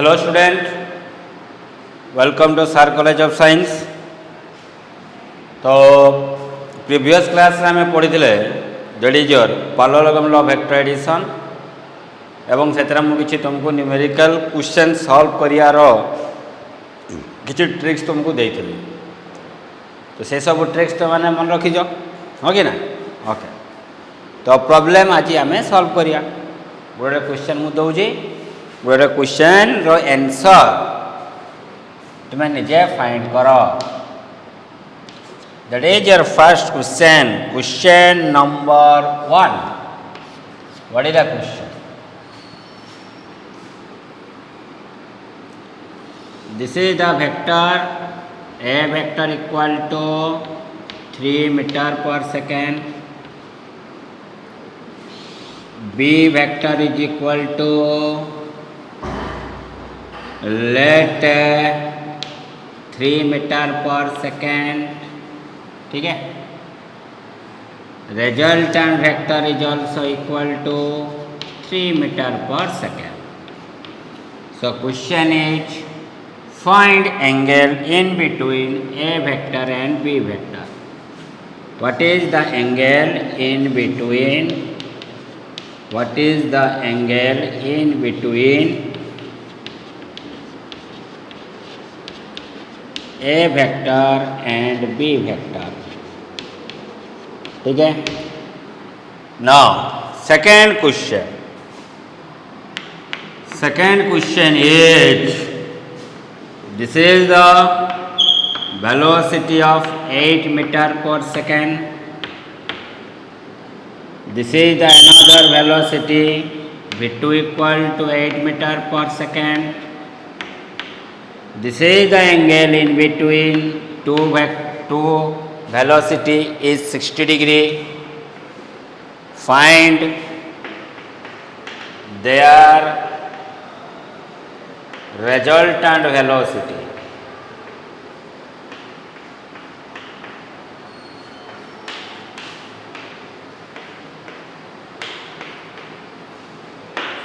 Hello student, welcome to SAR College of Science. तो previous class रे आमे पढ़िथिले that is your parallelogram law vector addition एवं सेतरा मु किछि तुमको न्यूमेरिकल क्वेश्चन सॉल्व करियार किछि ट्रिक्स तुमको देइथिली. तो से सब ट्रिक्स तो माने मन रखि जो हो कि ना. ओके, तो प्रॉब्लम आज आमे सॉल्व करिया. गोटे क्वेश्चन मु दउजी, गोटे क्वेश्चन रो आंसर तुम निजे फाइंड करो. That is your first question, question number 1. What is the question? This is the vector a vector equal to 3 meter per second, b vector is equal to let 3 meter per second. ठीक है. Resultant vector is also equal to 3 meter per second. So question is find angle in between a vector and b vector. What is the angle in between? What is the angle in between a vector and b vector? ठीक है. Now second question. Second question is, this is the velocity of 8 meter per second. This is the another velocity v2 equal to 8 meter per second. This is the angle in between two velocity is 60 degree. Find their resultant velocity.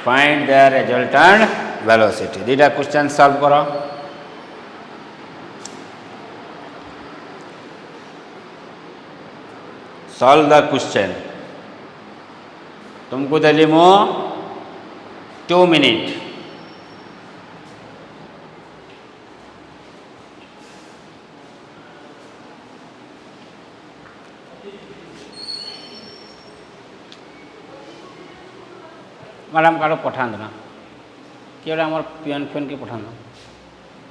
Find their resultant velocity. दीटा question solve करो. Solve the question. तुमको दिली मो 2 minute. Madam कारो पठा देना किए आम पियन फेन के पठा दो.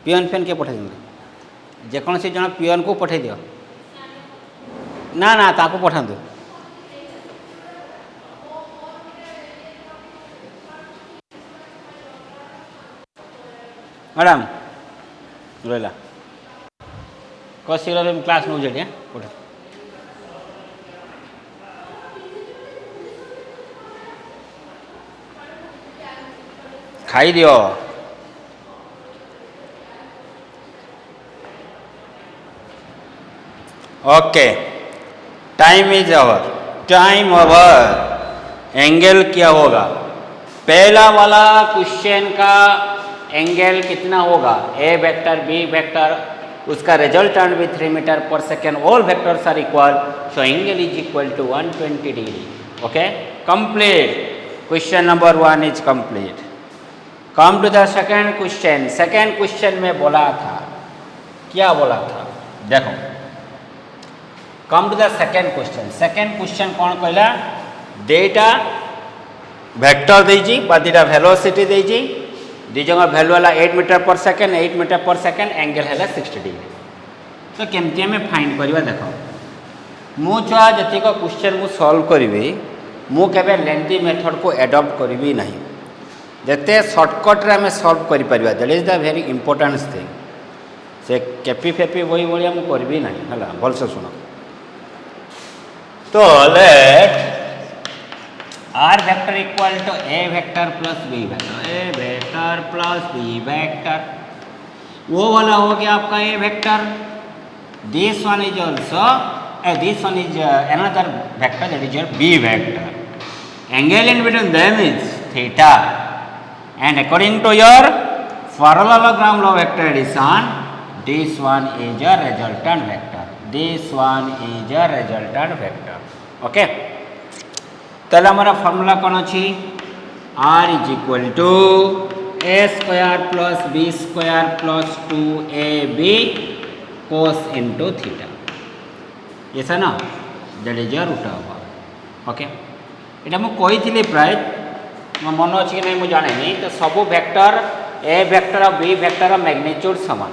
पियन फेन के पठाई देना. जेकोसी जन पियन को पठाई दियो. ना ना ताको पठा दो. मैडम रहा कौ शीघ्र क्लास नौ जे पठा खाई दियो. Okay, time is over. Time over. Angle क्या होगा? पहला वाला क्वेश्चन का एंगल कितना होगा? ए वेक्टर बी वेक्टर, उसका रिजल्टेंट भी 3 meter per second. All vectors are equal, so angle is equal to 120 degree. Okay, complete. Question number 1 is complete. Come to the second question. Second question में बोला था, क्या बोला था देखो. Come to the second question. Second question कौन कहला? Data vector देजी बा दीटा वेलोसिटी देजी. दीजंग वैल्यू वाला 8 metre per second, 8 metre per second. Angle है 60 डिग्री. तो केमती आम फाइंड करवा देख. मु छुआ जी क्वेश्चन मु सॉल्व करी मु केबे लेंथी मेथड को एडॉप्ट करी नहीं. जिते सर्टकट्रे आम सल्व कर that is the very important thing. से केपी फेपी वही भाई मुझे करी ना है. भलसे शुण. तो let r vector equal to a vector plus b vector. A vector plus b vector वो वाला हो गया आपका a vector. This one is also this one is another vector, that is your b vector. Angle in between them is theta, and according to your parallelogram law vector addition, this one is a resultant vector. This one is a resultant vector. Okay. ताले हमारा formula कौन अच्छी r is equal to a square plus b square plus 2ab cos into theta. ऐसा ना that is a root over. Okay. इटा मु कोई थी प्राय मन अच्छी नहीं मुझे जाने नहीं तो सब वेक्टर ए वेक्टर और बी वेक्टर और मैग्नीट्यूड समान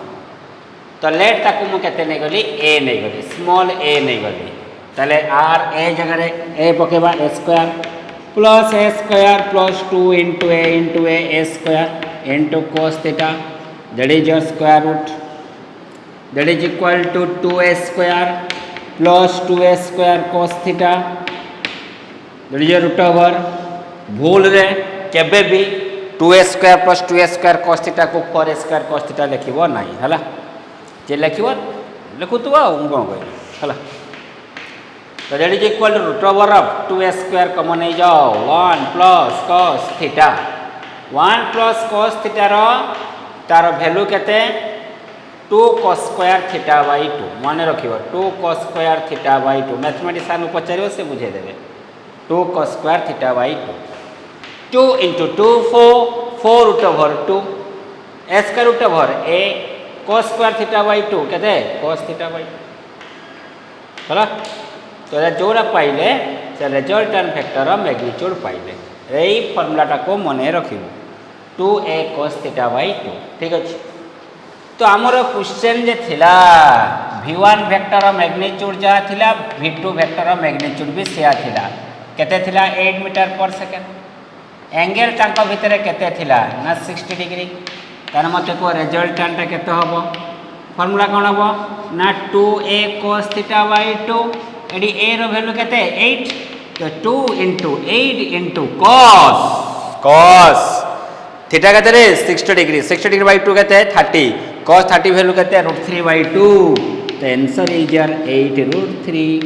तो लेट ताकू मु केते नहीं गली ए नहीं गली स्मॉल ए नहीं गली ताले आर ए जगह ए पकेबा a square plus 2 into a square into cos theta that is your square root that is equal to 2a square plus 2a square cos theta that is your root over भूल रे केबे भी 2a square plus 2a square cos theta को 4a square cos theta लिखिबो नाही हला जे लिखिबो लिखुतबा हम कोन कहै हला तो that is equal to root over of 2a square common हो जाओ 1 plus cos theta 1 plus cos theta रो तार वैल्यू केते 2 cos स्क्वायर थीटा बाय 2 माने रखिबो 2 cos square theta by 2 mathematician पचारियो से बुझे देबे 2 cos square theta by 2 2 into 2 4 root over 2 a square root over a cos square theta by 2 केते cos थीटा बाय हला तो जोरा पाइले से रिजल्टेंट वेक्टर मैग्नीट्यूड पाइले यही फॉर्मूलाटा को मन रखिबो 2a cos थीटा बाय 2 ठीक अछि तो हमर क्वेश्चन जे थिला v1 वेक्टर मैग्नीट्यूड जा थिला v2 वेक्टर मैग्नीट्यूड भी सेया थिला केते थिला 8 मीटर पर सेकेंड एंगल तांको भितरे केते थिला ना 60 डिग्री तार मते को रिजल्टेंट केते हबो फार्मूला कोन हबो ना 2a cos थीटा बाय 2 एडी a रो वैल्यू केते 8 तो 2 into 8 into cos थीटा केते रे 60 डिग्री बाय 2 केते 30 cos 30 वैल्यू केते √3 बाय 2 तो answer is 8 √3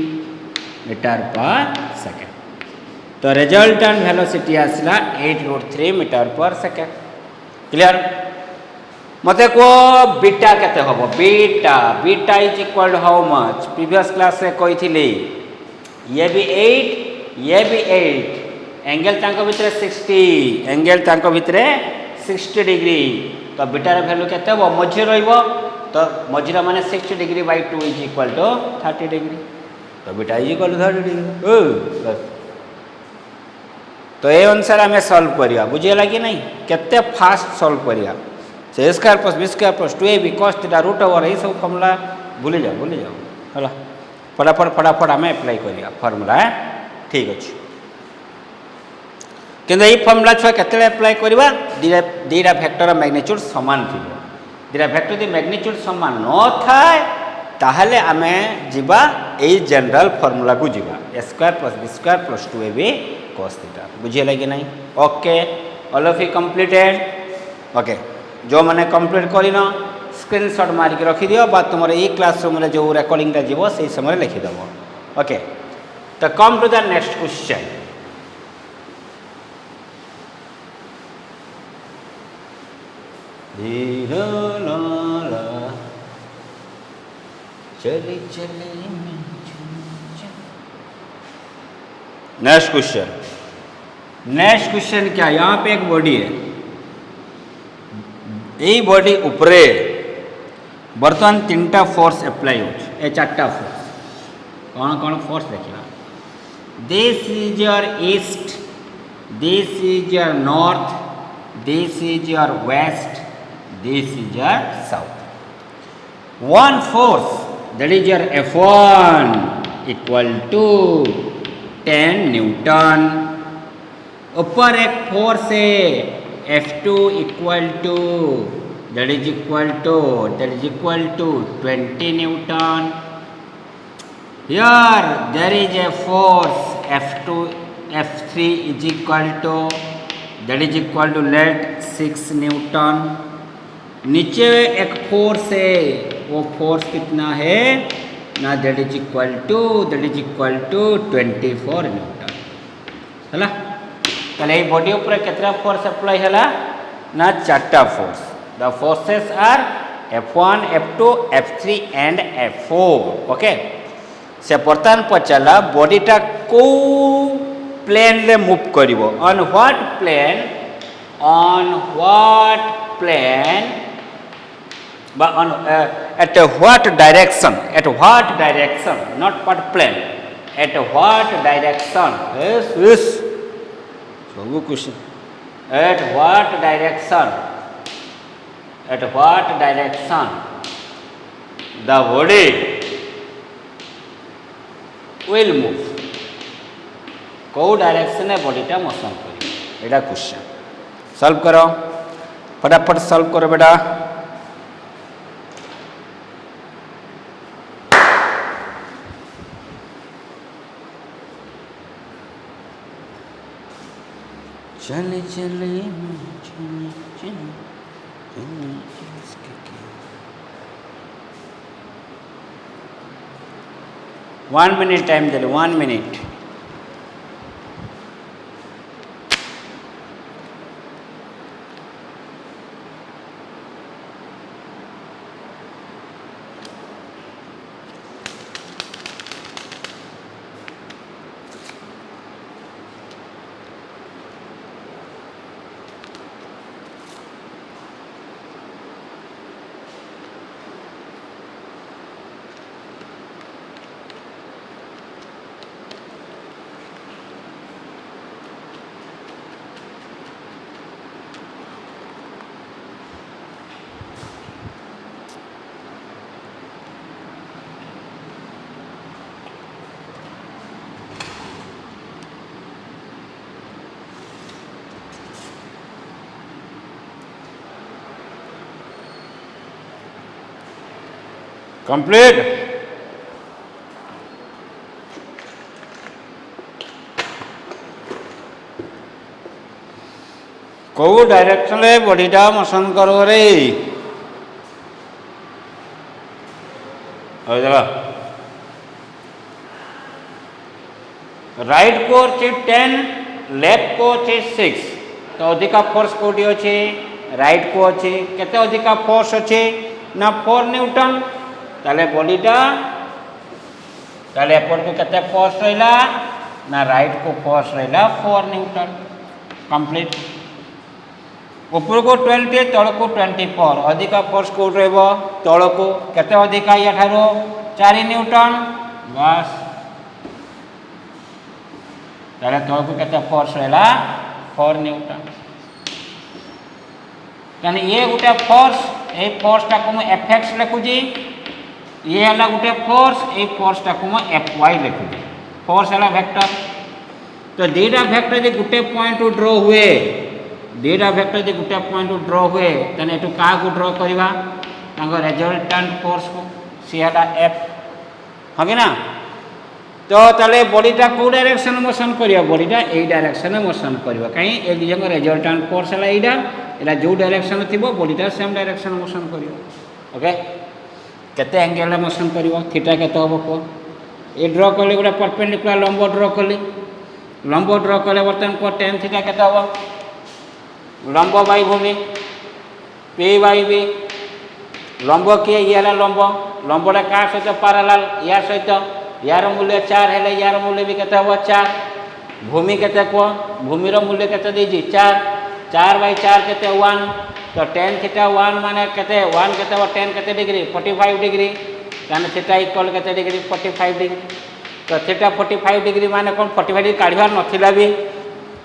meter per second तो रिजल्टेंट वेलोसिटी आसला 8 √3 मीटर पर सेकेंड क्लियर मते को बीटा केते होबो beta is equal to how much previous class रे कहि थिली ये भी 8 ये भी 8 एंगल तांको भितरे 60 डिग्री तो बीटा रे वैल्यू केते होबो मझे रहइबो तो मझिरा माने 60 degree by 2 is equal to 30 degree तो beta is equal to 30 degree तो ये अनुसार आम सॉल्व करिया बुझेला कि नहीं केते फास्ट सॉल्व करिया से square plus B square plus 2ab cos theta root over ये सब फॉर्मूला भूली जाओ हला फटाफट आम अप्लाई करिया फॉर्मूला ठीक अच्छे किंतु ये फॉर्मूला छुआ केते अप्लाई करिवा दीटा वेक्टर मैग्नीट्यूड समान थी दीटा वेक्टर दी मैग्नीट्यूड समान न थाए ताहले आमे जिबा ए जनरल फॉर्मूला को जिबा a square plus b square plus 2ab cos theta बुझिए कि नहीं okay all of you completed okay जो मैंने कंप्लीट करना स्क्रीनशॉट मारिक रखी दियो बा तुम ये क्लासरूम जो रेकर्डिंगटा जीव से समय लिखिदेव ओके तो come to the next question चली नेक्स्ट क्वेश्चन क्या यहाँ पे एक बॉडी है यही बॉडी उपरे बर्तमान 3टा फोर्स अप्लाई हो 4टा फोर्स कौन कौन फोर्स देखिए this is your east this is your north this is your west this is your south one force that is your F1 equal to 10 newton ऊपर एक फोर्स है F2 equal to that is equal to 20 Newton. Here there is a force F3 is equal to that is equal to let 6 Newton. नीचे एक force है वो force कितना है ना that is equal to 24 Newton है ताले बॉडी ऊपर केतरा फोर्स अप्लाई है ना 4टा force The forces are F1, F2, F3 and F4. Okay. से बर्तमान पचारा बॉडीटा को प्लेन रे मूव करिवो on what plane on at what direction not what plane at what direction yes so question at what direction the body will move को direction है बॉडीटा motion करिवो एटा question solve करो फटाफट solve करो बेटा चले चले चले 1 minute टाइम दे 1 minute कंप्लीट को डायरेक्शन रे बॉडीटा मोशन करो रे राइट को 10 लेफ्ट को 6 तो अधिका फोर्स कोडी अछि राइट को अछि केते अधिका फोर्स अछि ना 4 न्यूटन ताले बॉडीटा ताले एपट को केते फोर्स रहला ना राइट को फोर्स रहला 4 न्यूटन कंप्लीट ऊपर को 20 तळ को 24 अधिका फोर्स को रहबो तळ को केते अधिका या थारो 4 न्यूटन बस ताले तळ को केते फोर्स रहला 4 न्यूटन कानी ये गुटे फोर्स ए फोर्स टा को एफएक्स लिखु जी ये हला गुटे फोर्स ए फोर्स टा को Fy लिखु जी फोर्स हला वेक्टर तो दीटा वेक्टर जे गुटे पॉइंट टू ड्रॉ हुए दीटा वेक्टर जे गुटे पॉइंट टू ड्रॉ हुए तने एटू का को ड्रॉ करबा तांको रिजल्टेंट फोर्स को सी हला F हगे ना तो ताले बॉडीटा को डायरेक्शन मोशन करियो बॉडीटा ए डायरेक्शन में मोशन करियो काई ए दिजंग रिजल्टेंट फोर्स हला एडा एला जो डायरेक्शन थिबो बॉडीटा सेम डायरेक्शन मोशन करियो ओके केते एंगल रे मोशन करियो थीटा केते होबो को ए ड्रॉ करले गुडा परपेंडिकुलर लंब ड्रॉ करले बर्तन को tan थीटा केते होबो लंब बाई भूमि p बाई b लंब के याला लंबडा का सहित पैरेलल या सहित यार मूल्य 4 हेले यार मूल्य भी केते होबो 4 भूमि केते को भूमि रो मूल्य केते देजी 4 बाई 4 केते 1 तो tan थीटा 1 माने केते 1 केते हो tan केते डिग्री 45 डिग्री ताने थीटा इक्वल केते डिग्री 45 डिग्री तो थीटा 45 डिग्री माने कोन 45 डिग्री काढिबार नथिला भी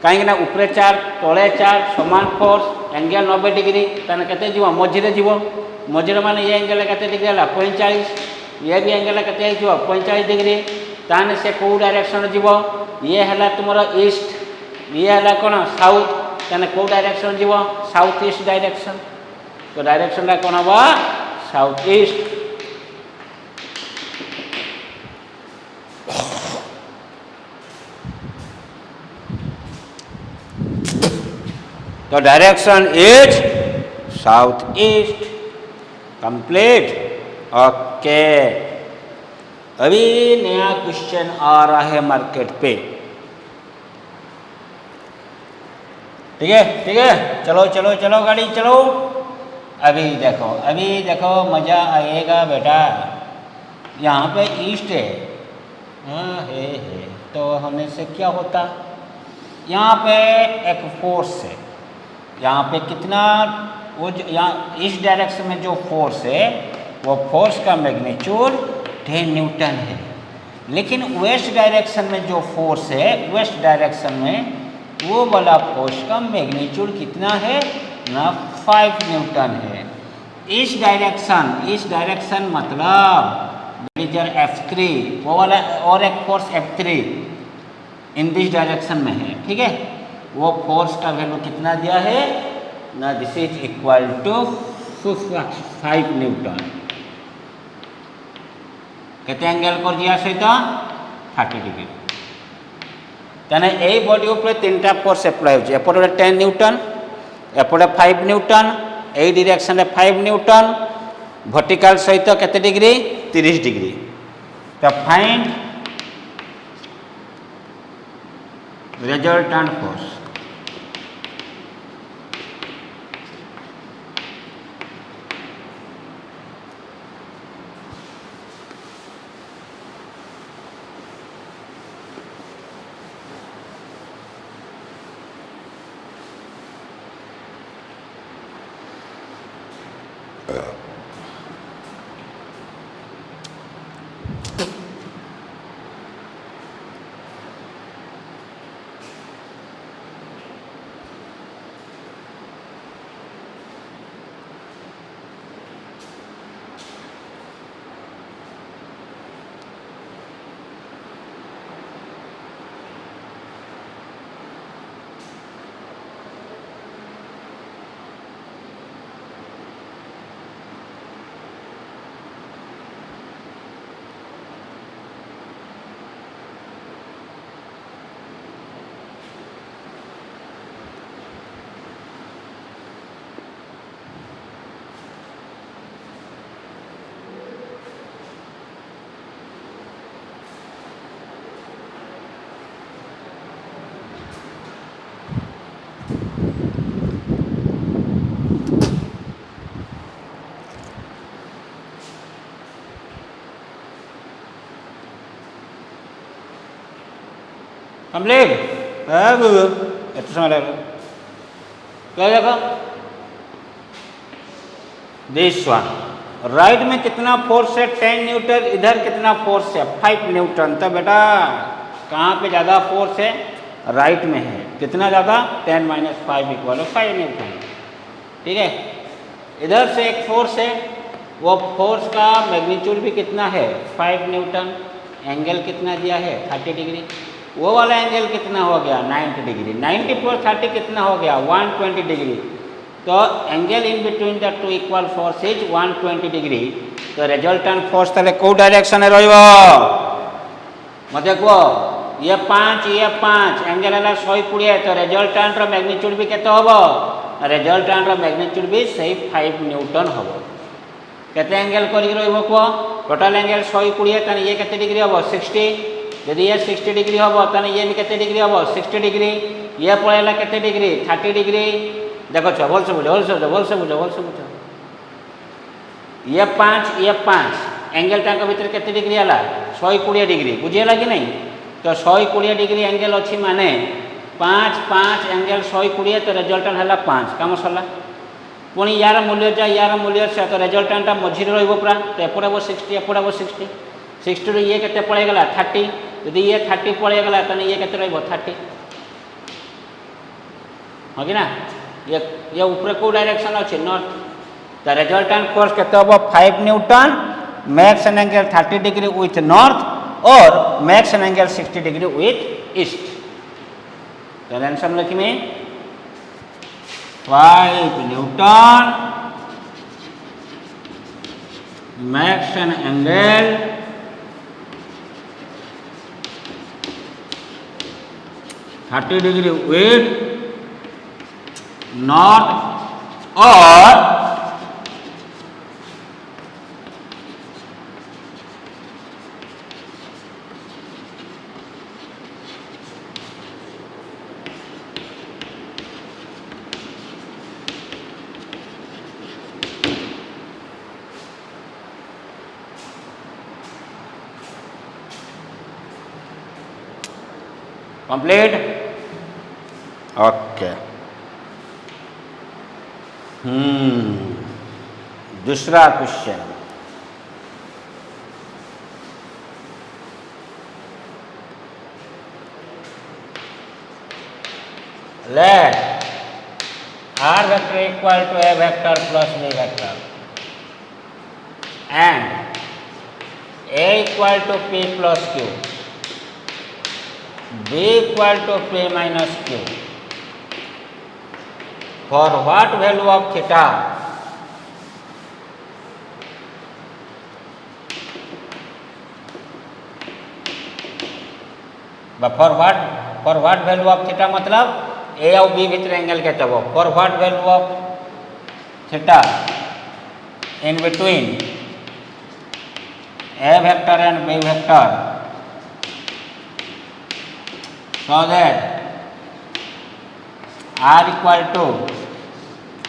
काहे ना ऊपर 4 तळे 4 समान फोर्स एंगल 90 डिग्री ताने केते जीवो मझिरे माने ये एंगल केते डिग्री हला 45 ये भी एंगल केते जीवो 45 डिग्री ताने से को डायरेक्शन जीवो ये हला तुमरो ईस्ट ये हला कोन साउथ ताने को डायरेक्शन जीवो साउथ ईस्ट डायरेक्शन तो डायरेक्शन ला कोन हबो साउथ ईस्ट तो direction is south east complete okay अभी नया क्वेश्चन आ रहा है मार्केट पे ठीक है चलो गाड़ी चलो अभी देखो मज़ा आएगा बेटा। यहाँ पे ईस्ट है, हाँ है। तो होने से क्या होता, यहाँ पे एक फोर्स है, यहाँ पे कितना, वो यहाँ इस डायरेक्शन में जो फोर्स है वो फोर्स का मैग्नीट्यूड 10 न्यूटन है। लेकिन वेस्ट डायरेक्शन में जो फोर्स है, वेस्ट डायरेक्शन में वो वाला फोर्स का मैग्नीट्यूड कितना है ना, 5 न्यूटन है। इस डायरेक्शन मतलब F3 वो वाला, और एक force F3 in this direction में है, ठीक है। वो फोर्स का वैल्यू कितना दिया है ना, this is equal to 5 newton. केते एंगल कर दिया सहित 30 डिग्री। तेने यही बॉडी उपरे तीनटा फोर्स अप्लाई होचे, एपटे 10 न्यूटन, एपटे 5 न्यूटन, यही डायरेक्शन रे 5 न्यूटन, वर्टिकल सहित केते डिग्री 30 डिग्री। तो फाइंड रिजल्टेंट फोर्स। कंप्लीट एत समय लगेगा, क्या देखो दिस वन राइट में कितना फोर्स है 10 न्यूटन, इधर कितना फोर्स है 5 न्यूटन। तो बेटा कहाँ पे ज़्यादा फोर्स है, राइट में है। कितना ज़्यादा, 10 - 5 = 5 न्यूटन, ठीक है। इधर से एक फोर्स है, वो फोर्स का मैग्नीट्यूड भी कितना है 5 न्यूटन। एंगल कितना दिया है 30 डिग्री। वो वाला एंगल कितना हो गया 90 डिग्री। 90 + 30 कितना हो गया 120 डिग्री। तो angle in between the two equal force is 120 degree. तो रिजल्टेंट फोर्स ताले को डायरेक्शन रहिबो मते को, ये 5 एंगल है 120। तो रिजल्टेंट रो मैग्नीट्यूड भी केते होबो, रिजल्टेंट रो मैग्नीट्यूड भी सही 5 न्यूटन होबो। केते एंगल करी रहिबो को, टोटल एंगल 120 तने ये केते डिग्री होबो 60। यदि ये 60 डिग्री होबो तने ये भी केते डिग्री होबो 60 डिग्री। ये पळेला केते डिग्री 30 डिग्री। देखो छ बोल से बुझो ये 5 एंगल टाका भीतर केते डिग्री हला 120 डिग्री। बुझियला कि नहीं। तो 120 डिग्री एंगल अछि माने 5 एंगल 120। तो रिजल्टेंट हला 5 काम सरला। पुणी यार मूल्य से तो रिजल्टेंट मझी रहिबो पूरा। तो एपटे वो 60 एपटे वो 60 60 ये केते पळे गला 30। यदि ये 30 पळे गला तने ये केते रहिबो 30, हो कि ना। ये ऊपर को डायरेक्शन अच्छे नॉर्थ। द रिजल्टेंट फोर्स केते होबो 5 newton. Makes an angle 30 degree with north और makes an angle 60 degree with east. तो आंसर लिखी में 5 newton makes an angle 30 degree with north और कंप्लीट। ओके। दूसरा question, let r vector equal to a vector plus b vector and a equal to p plus q, b equal to p minus q. For what value of theta for what value of theta मतलब ए और B भीतर angle के तब for what value of theta in between A vector and B vector so that are equal to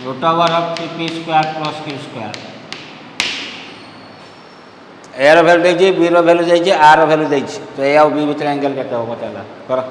root over of P square plus Q square. A value देखिए, B value देखिए, R value देखिए, तो ए और B भीतर angle के तब बताला करो।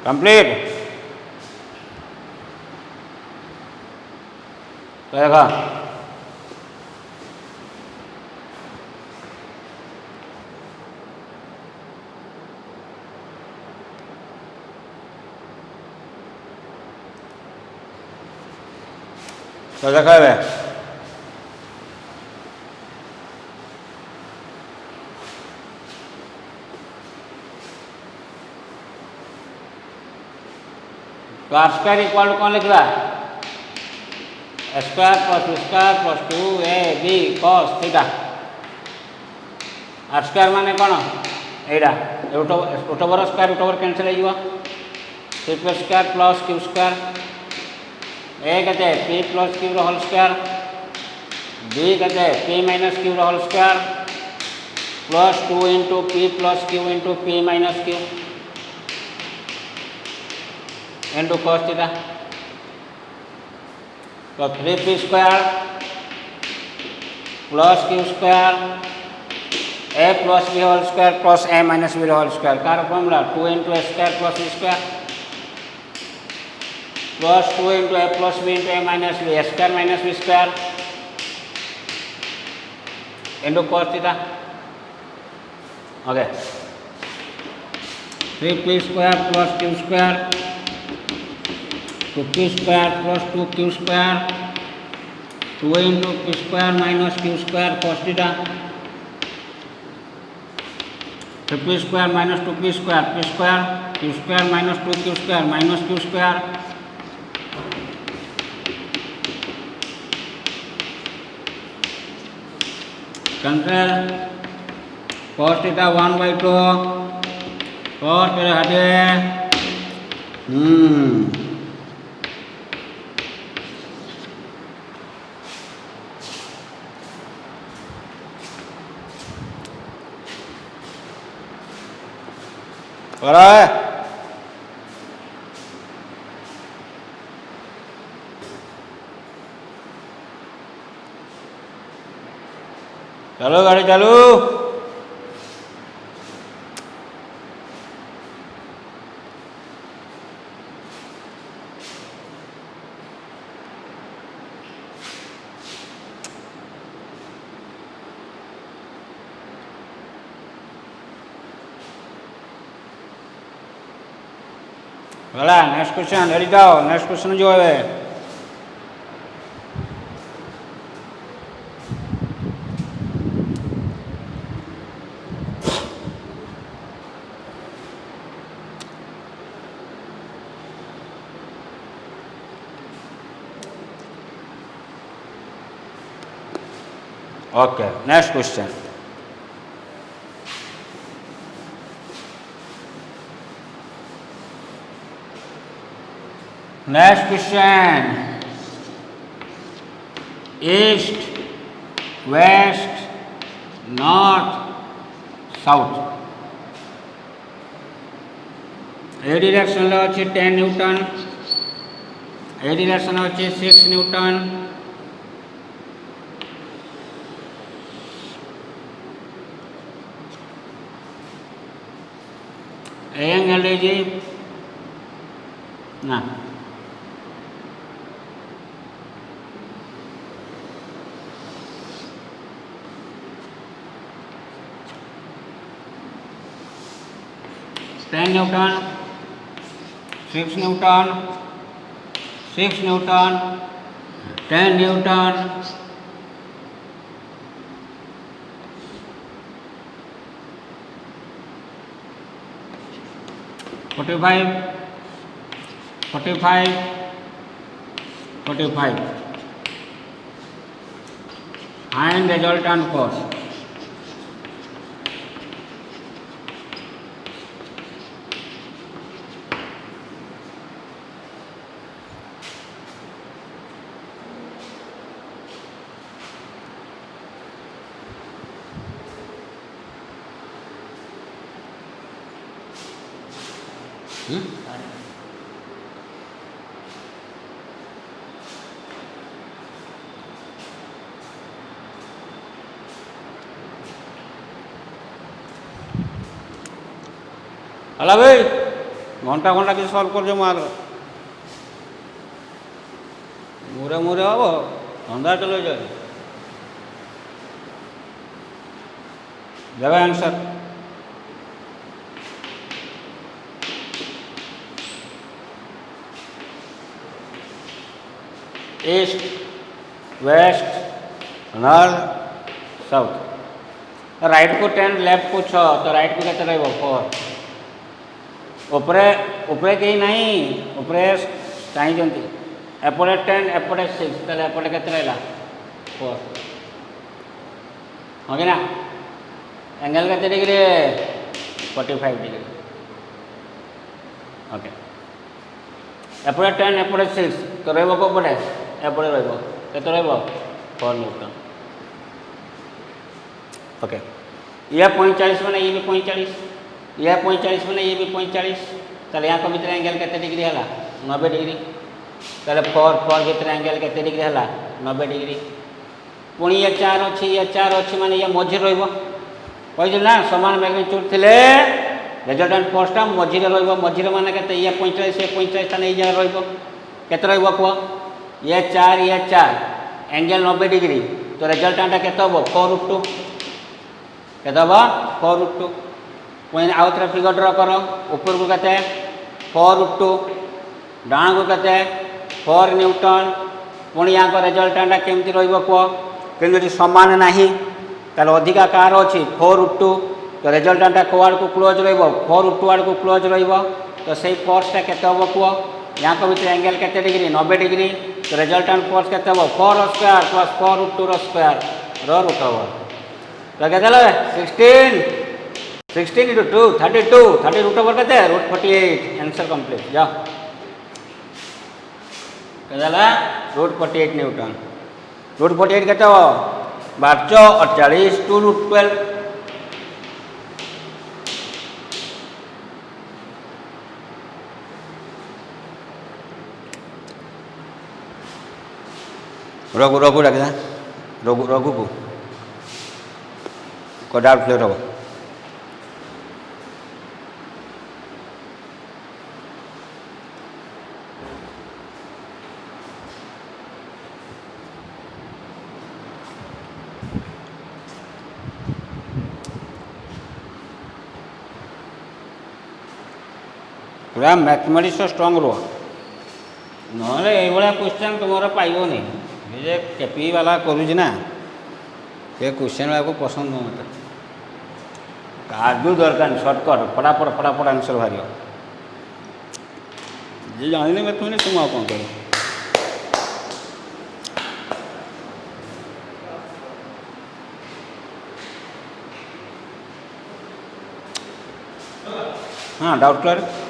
Complete. तो देखा तो देखा है तो आर स्क्वायर इक्वल टू कौन लिखा square plus two a b cos theta. R square माने कौन एटा root over square root over cancel हो triple square plus Q square a कहते p plus q whole square b कहते p minus q whole square plus 2 into p plus q into p minus q into cos theta. तो 3p square plus Q square a plus b whole square plus a minus B whole square कार formula 2 into a square plus B square plus 2 into a plus b into a minus b square minus b square into cos theta. Okay 3p square plus Q square 2p square plus 2q square 2 into p square minus q square कॉस theta 3p square minus 2p square p square q square minus 2q square minus q square control cos theta 1/2 cos मेरे हटे हो रहा है। चलो गाड़ी चालू। बोला नेक्स्ट क्वेश्चन रेडी जाओ। नेक्स्ट क्वेश्चन जो है okay next question next question east west north south a direction अच्छे 10 न्यूटन ए डिरेक्शन अच्छे 6 न्यूटन ए एंगल लीजिए ना ten Newton 6 Newton 6 Newton 10 Newton 45 45 45 find resultant cos हला भाई घंटा घंटा किसी सल्व कर मार मुरे मुरे हम धंदा चलो जाए जगह answer east west north south right को 10 लेफ्ट को 6 तो राइट को कैसे रहेगा 4 उपरे उपरे कहीं नहीं उपरे कहीं जंती एपटे 10 एपटे 6 तो एपटे कैसे रहेगा 4 ओके ना एंगल कैसे डिग्री 45 डिग्री ओके एपटे 10 एपटे 6 तो रहिबो को पड़े एपटे रहिबो केते रहिबो 4 न्यूटन ओके ये 45 माने ये भी 45 ये 45 माने ये भी 45 ताले यहाँ भीतर एंगल केते डिग्री हला 90 डिग्री ताले 4 भीतर एंगल केते डिग्री हला 90 डिग्री पुणी ये 4 अच्छी माने ये मझी रहिबो कहि ना समान मैग्नीट्यूड थिले रेजल्टेंट फोर्सटा मझी रहिबो मझी माने केते ये 45 ताने ये जगह रहिबो केते रहिबो को ये 4 एंगल 90 डिग्री तो रेजल्टेंट केते हो 4√2 केते हो 4√2 पुणी आउ थे फिगर ड्र कर ऊपर को केते 4√2 डाण को केते 4 न्यूटन पुणी यहाँ को रेजल्टेंट केमती रहिबो को कि समान नहीं ताले अधिका कार अच्छी 4√2 तो रेजल्टेंट कोआड़ को क्लोज रहिबो 4√2 आड़ को क्लोज रहिबो तो सही फोर्सटा केते हो को यहाँ को भीतर एंगल केते डिग्री 90 डिग्री तो रेजल्टेंट फोर्स केते हो 4² प्लस 4√2² रूट ओवर तो केते ले 16 into 2 32 30 रूट ओवर केते रूट 48 आंसर कंप्लीट जाओ केते ले रूट 48 न्यूटन रूट 48 केते हो 1248 2 रूट 12 रघु डाक रघु को डाउट क्लियर हम पूरा मैथमेटिक्स स्ट्रंग रुह ना ये क्वेश्चन तुम पाइबनी जे केपी वाला करुना ये क्वेश्चन वाला को पसंद नुह मत काजू दरकार सर्टकट फटाफट आंसर बाहर जी जानी मैथमेटिक्स तुम कौन कर हाँ डाउट क्लियर